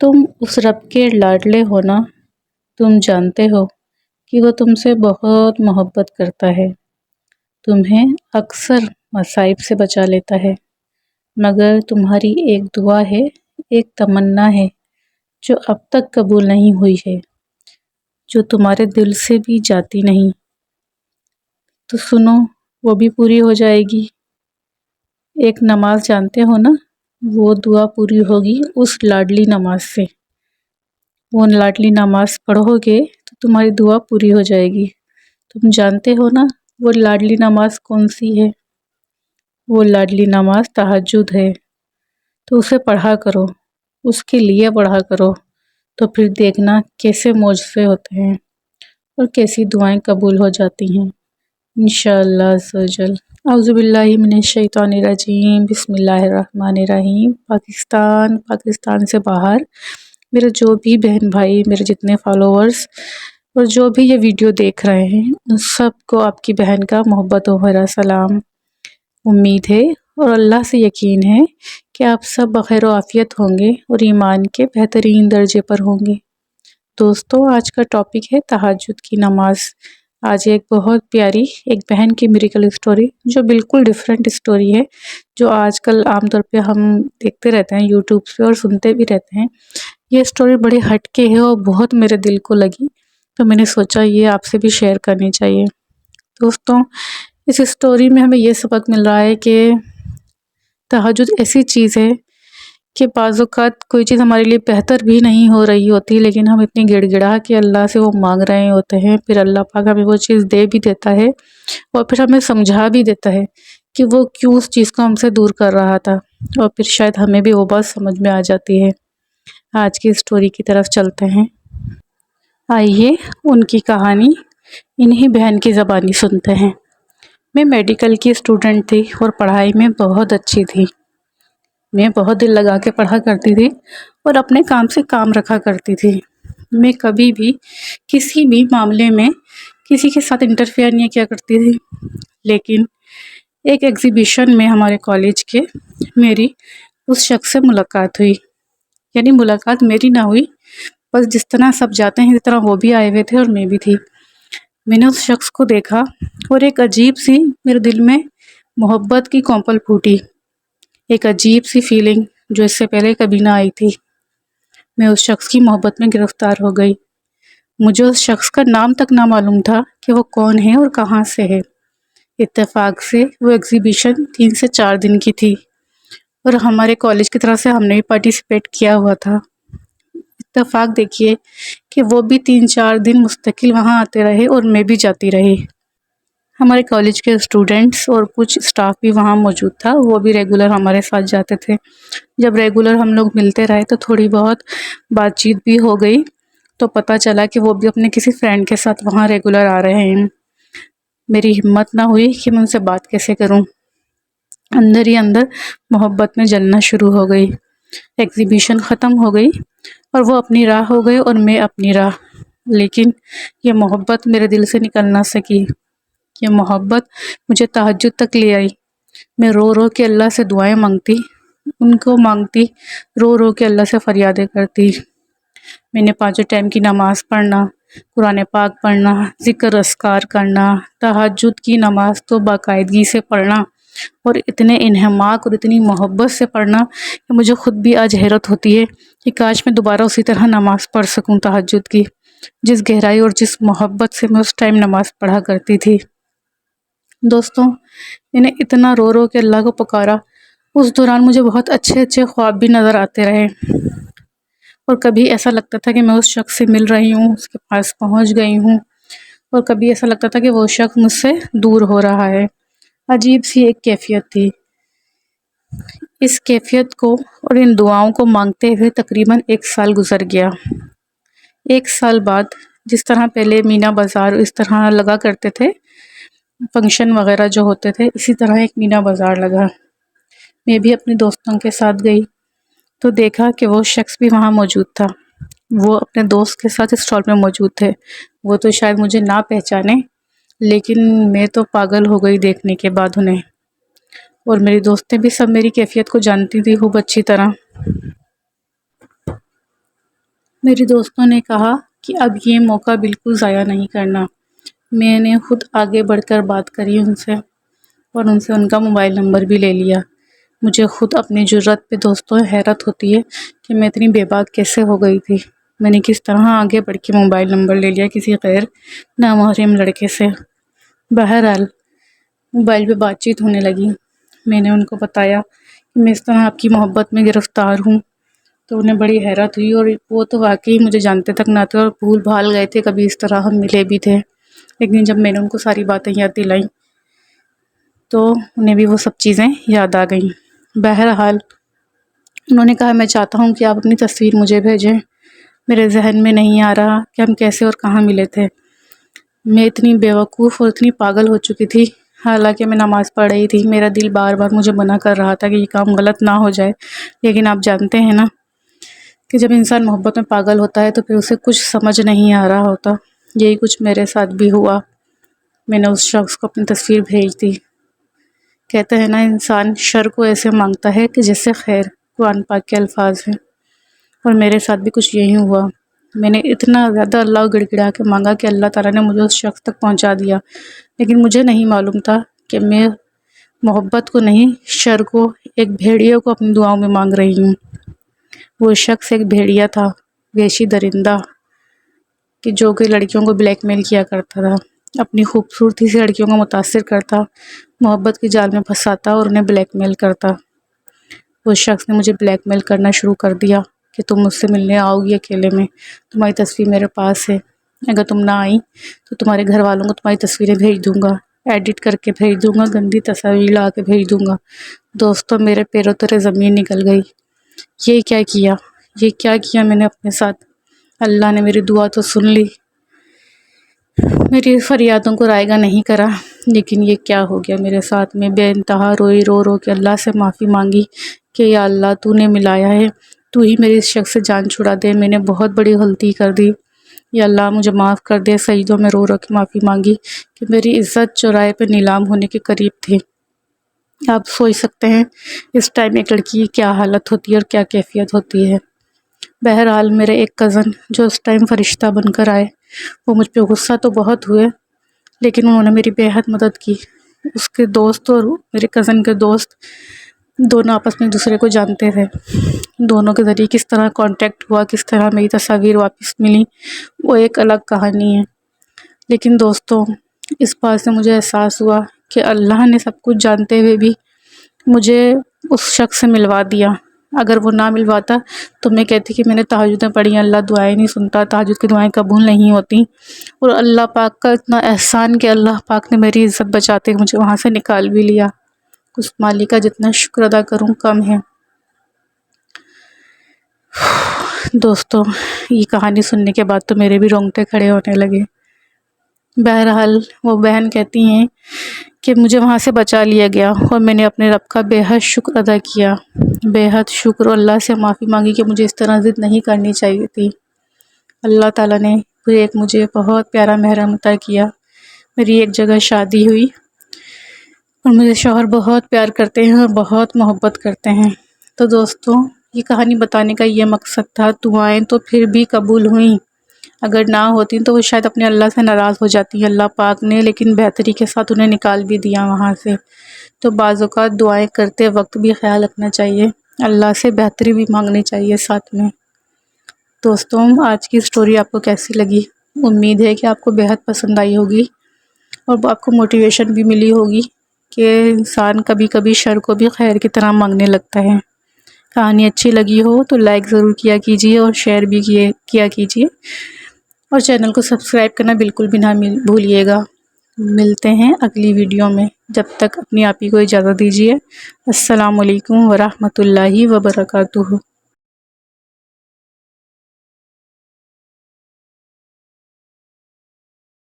तुम उस रब के लाडले हो ना। तुम जानते हो कि वो तुमसे बहुत मोहब्बत करता है, तुम्हें अक्सर मसाइब से बचा लेता है। मगर तुम्हारी एक दुआ है, एक तमन्ना है जो अब तक कबूल नहीं हुई है, जो तुम्हारे दिल से भी जाती नहीं। तो सुनो, वो भी पूरी हो जाएगी। एक नमाज जानते हो ना, वो दुआ पूरी होगी उस लाडली नमाज से। वो लाडली नमाज पढ़ोगे तो तुम्हारी दुआ पूरी हो जाएगी। तुम जानते हो ना वो लाडली नमाज कौन सी है? वो लाडली नमाज तहज्जुद है। तो उसे पढ़ा करो, उसके लिए पढ़ा करो, तो फिर देखना कैसे मौजज़े होते हैं और कैसी दुआएं कबूल हो जाती हैं इंशाअल्लाह अज़्ज़वजल। औज़ुबिल्लाहि मिनश्शैतानिर्रजीम, बिस्मिल्लाहिर्रहमानिर्रहीम। पाकिस्तान से बाहर मेरे जो भी बहन भाई, मेरे जितने फॉलोअर्स और जो भी ये वीडियो देख रहे हैं, उन सबको आपकी बहन का मोहब्बत और मेरा सलाम। उम्मीद है और अल्लाह से यकीन है कि आप सब बखैर आफियत होंगे और ईमान के बेहतरीन दर्जे पर होंगे। दोस्तों, आज का टॉपिक है तहज्जुद की नमाज। आज एक बहुत प्यारी एक बहन की मिरेकल स्टोरी, जो बिल्कुल डिफरेंट स्टोरी है, जो आजकल आमतौर पे हम देखते रहते हैं यूट्यूब पे और सुनते भी रहते हैं। ये स्टोरी बड़ी हटके है और बहुत मेरे दिल को लगी, तो मैंने सोचा ये आपसे भी शेयर करनी चाहिए। दोस्तों, इस स्टोरी में हमें ये सबक मिल रहा है कि तहज्जुद ऐसी चीज़ है कि बाज़-औक़ात कोई चीज़ हमारे लिए बेहतर भी नहीं हो रही होती, लेकिन हम इतनी गिड़गिड़ा के अल्लाह से वो मांग रहे होते हैं, फिर अल्लाह पाक हमें वो चीज़ दे भी देता है और फिर हमें समझा भी देता है कि वो क्यों उस चीज़ को हमसे दूर कर रहा था, और फिर शायद हमें भी वो बात समझ में आ जाती है। आज की स्टोरी की तरफ चलते हैं। आइए उनकी कहानी इन्हीं बहन की ज़बानी सुनते हैं। मैं मेडिकल की स्टूडेंट थी और पढ़ाई में बहुत अच्छी थी। मैं बहुत दिल लगा के पढ़ा करती थी और अपने काम से काम रखा करती थी। मैं कभी भी किसी भी मामले में किसी के साथ इंटरफेयर नहीं किया करती थी। लेकिन एक एग्ज़िबिशन में हमारे कॉलेज के मेरी उस शख्स से मुलाकात हुई। यानी मुलाकात मेरी ना हुई, बस जिस तरह सब जाते हैं इस तरह वो भी आए हुए थे और मैं भी थी। मैंने उस शख्स को देखा और एक अजीब सी मेरे दिल में मोहब्बत की कौंपल फूटी। एक अजीब सी फीलिंग जो इससे पहले कभी ना आई थी। मैं उस शख्स की मोहब्बत में गिरफ्तार हो गई। मुझे उस शख्स का नाम तक ना मालूम था कि वो कौन है और कहाँ से है। इत्तेफाक से वो एग्ज़िबिशन 3 से 4 दिन की थी और हमारे कॉलेज की तरफ से हमने भी पार्टिसिपेट किया हुआ था। इत्तेफाक देखिए कि वो भी 3-4 दिन मुस्तकिल वहाँ आते रहे और मैं भी जाती रही। हमारे कॉलेज के स्टूडेंट्स और कुछ स्टाफ भी वहाँ मौजूद था, वो भी रेगुलर हमारे साथ जाते थे। जब रेगुलर हम लोग मिलते रहे तो थोड़ी बहुत बातचीत भी हो गई, तो पता चला कि वो भी अपने किसी फ्रेंड के साथ वहाँ रेगुलर आ रहे हैं। मेरी हिम्मत ना हुई कि मैं उनसे बात कैसे करूँ। अंदर ही अंदर मोहब्बत में जलना शुरू हो गई। एग्ज़िबिशन ख़त्म हो गई और वो अपनी राह हो गए और मैं अपनी राह। लेकिन ये मोहब्बत मेरे दिल से निकल ना सकी। ये मोहब्बत मुझे तहज्जुद तक ले आई। मैं रो रो के अल्लाह से दुआएं मांगती, उनको मांगती, रो रो के अल्लाह से फरियादें करती। मैंने 5 टाइम की नमाज़ पढ़ना, कुरान पाक पढ़ना, ज़िक्र अस्कार करना, तहज्जुद की नमाज़ तो बाकायदगी से पढ़ना और इतने इन्हमाक और इतनी मोहब्बत से पढ़ना कि मुझे ख़ुद भी आज हैरत होती है कि काश मैं दोबारा उसी तरह नमाज़ पढ़ सकूं तहज्जुद की, जिस गहराई और जिस मोहब्बत से मैं उस टाइम नमाज़ पढ़ा करती थी। दोस्तों, मैंने इतना रो रो के अल्लाह को पुकारा। उस दौरान मुझे बहुत अच्छे अच्छे ख्वाब भी नज़र आते रहे और कभी ऐसा लगता था कि मैं उस शख्स से मिल रही हूँ, उसके पास पहुँच गई हूँ, और कभी ऐसा लगता था कि वो शख्स मुझसे दूर हो रहा है। अजीब सी एक कैफियत थी। इस कैफियत को और इन दुआओं को मांगते हुए तकरीबन 1 साल गुजर गया। 1 साल बाद जिस तरह पहले मीना बाज़ार इस तरह लगा करते थे, फंक्शन वगैरह जो होते थे, इसी तरह एक मीना बाज़ार लगा। मैं भी अपने दोस्तों के साथ गई तो देखा कि वो शख्स भी वहाँ मौजूद था। वो अपने दोस्त के साथ स्टॉल में मौजूद थे। वो तो शायद मुझे ना पहचाने, लेकिन मैं तो पागल हो गई देखने के बाद उन्हें। और मेरी दोस्तें भी सब मेरी कैफियत को जानती थी खूब अच्छी तरह। میری دوستوں نے کہا کہ اب یہ موقع بالکل ضائع نہیں کرنا۔ میں نے خود آگے بڑھ کر بات کری ان سے، اور ان سے ان کا موبائل نمبر بھی لے لیا۔ مجھے خود اپنی جرات پہ دوستوں حیرت ہوتی ہے کہ میں اتنی بے باک کیسے ہو گئی تھی۔ میں نے کس طرح آگے بڑھ کے موبائل نمبر لے لیا کسی غیر نامحرم لڑکے سے۔ بہرحال موبائل پہ بات چیت ہونے لگی۔ میں نے ان کو بتایا کہ میں اس طرح آپ کی محبت میں گرفتار ہوں، تو انہیں بڑی حیرت ہوئی، اور وہ تو واقعی مجھے جانتے تک نہ تھے اور بھول بھال گئے تھے کبھی اس طرح ہم ملے بھی تھے۔ لیکن جب میں نے ان کو ساری باتیں یاد دلائیں تو انہیں بھی وہ سب چیزیں یاد آ گئیں۔ بہرحال انہوں نے کہا میں چاہتا ہوں کہ آپ اپنی تصویر مجھے بھیجیں، میرے ذہن میں نہیں آ رہا کہ ہم کیسے اور کہاں ملے تھے۔ میں اتنی بیوقوف اور اتنی پاگل ہو چکی تھی، حالانکہ میں نماز پڑھ رہی تھی، میرا دل بار بار مجھے منع کر رہا تھا کہ یہ کام غلط نہ ہو جائے، لیکن آپ جانتے ہیں نا کہ جب انسان محبت میں پاگل ہوتا ہے تو پھر اسے کچھ سمجھ نہیں آ رہا ہوتا۔ یہی کچھ میرے ساتھ بھی ہوا۔ میں نے اس شخص کو اپنی تصویر بھیج دی۔ کہتے ہیں نا انسان شر کو ایسے مانگتا ہے کہ جیسے خیر، قرآن پاک کے الفاظ ہیں، اور میرے ساتھ بھی کچھ یہی ہوا۔ میں نے اتنا زیادہ اللہ گڑ گڑا کے مانگا کہ اللہ تعالیٰ نے مجھے اس شخص تک پہنچا دیا، لیکن مجھے نہیں معلوم تھا کہ میں محبت کو نہیں، شر کو، ایک بھیڑیا کو اپنی دعاؤں میں مانگ رہی ہوں۔ وہ شخص ایک بھیڑیا تھا، وحشی درندہ، کہ جو کہ لڑکیوں کو بلیک میل کیا کرتا تھا، اپنی خوبصورتی سے لڑکیوں کو متاثر کرتا، محبت کی جال میں پھنساتا اور انہیں بلیک میل کرتا۔ وہ شخص نے مجھے بلیک میل کرنا شروع کر دیا کہ تم مجھ سے ملنے آؤ گی اکیلے میں، تمہاری تصویر میرے پاس ہے، اگر تم نہ آئی تو تمہارے گھر والوں کو تمہاری تصویریں بھیج دوں گا، ایڈٹ کر کے بھیج دوں گا، گندی تصاویر لا کے بھیج دوں گا۔ دوستوں میرے پیروں تلے زمین نکل گئی۔ یہ کیا کیا میں نے اپنے ساتھ؟ اللہ نے میری دعا تو سن لی، میری فریادوں کو رائیگاں نہیں کرا، لیکن یہ کیا ہو گیا میرے ساتھ؟ میں بے انتہا روئی، رو رو کے اللہ سے معافی مانگی کہ یا اللہ تو نے ملایا ہے، تو ہی میری اس شخص سے جان چھڑا دے، میں نے بہت بڑی غلطی کر دی، یا اللہ مجھے معاف کر دے۔ سجدوں میں رو رو کے معافی مانگی کہ میری عزت چوراہے پہ نیلام ہونے کے قریب تھی۔ آپ سوچ سکتے ہیں اس ٹائم ایک لڑکی کی کیا حالت ہوتی ہے اور کیا کیفیت ہوتی ہے۔ بہرحال میرے ایک کزن جو اس ٹائم فرشتہ بن کر آئے، وہ مجھ پہ غصہ تو بہت ہوئے، لیکن انہوں نے میری بے حد مدد کی۔ اس کے دوست اور میرے کزن کے دوست دونوں آپس میں ایک دوسرے کو جانتے تھے، دونوں کے ذریعے کس طرح کانٹیکٹ ہوا، کس طرح میری تصاویر واپس ملی، وہ ایک الگ کہانی ہے۔ لیکن دوستوں اس بات سے مجھے احساس ہوا کہ اللہ نے سب کچھ جانتے ہوئے بھی مجھے اس شخص سے ملوا دیا۔ اگر وہ نہ ملواتا تو میں کہتی کہ میں نے تہجدیں پڑھی ہیں، اللہ دعائیں نہیں سنتا، تہجد کی دعائیں قبول نہیں ہوتی، اور اللہ پاک کا اتنا احسان کہ اللہ پاک نے میری عزت بچاتے مجھے وہاں سے نکال بھی لیا۔ اس مالک کا جتنا شکر ادا کروں کم ہے۔ دوستوں یہ کہانی سننے کے بعد تو میرے بھی رونگٹے کھڑے ہونے لگے۔ بہرحال وہ بہن کہتی ہیں کہ مجھے وہاں سے بچا لیا گیا، اور میں نے اپنے رب کا بے حد شکر ادا کیا، بے حد شکر، اور اللہ سے معافی مانگی کہ مجھے اس طرح ضد نہیں کرنی چاہیے تھی۔ اللہ تعالیٰ نے پھر ایک مجھے بہت پیارا محرم عطا کیا۔ میری ایک جگہ شادی ہوئی، اور مجھے شوہر بہت پیار کرتے ہیں اور بہت محبت کرتے ہیں۔ تو دوستوں یہ کہانی بتانے کا یہ مقصد تھا۔ دعائیں تو پھر بھی قبول ہوئیں، اگر نہ ہوتی تو وہ شاید اپنے اللہ سے ناراض ہو جاتی اللہ پاک نے، لیکن بہتری کے ساتھ انہیں نکال بھی دیا وہاں سے۔ تو بعض اوقات دعائیں کرتے وقت بھی خیال رکھنا چاہیے، اللہ سے بہتری بھی مانگنی چاہیے ساتھ میں۔ دوستوں آج کی سٹوری آپ کو کیسی لگی؟ امید ہے کہ آپ کو بے حد پسند آئی ہوگی، اور آپ کو موٹیویشن بھی ملی ہوگی کہ انسان کبھی کبھی شر کو بھی خیر کی طرح مانگنے لگتا ہے۔ کہانی اچھی لگی ہو تو لائک ضرور کیا کیجیے، اور شیئر بھی کیا کیجیے، اور چینل کو سبسکرائب کرنا بالکل بھی نہ بھولیے گا۔ ملتے ہیں اگلی ویڈیو میں، جب تک اپنی آپ ہی کو اجازت دیجیے۔ السلام علیکم ورحمۃ اللہ وبرکاتہ۔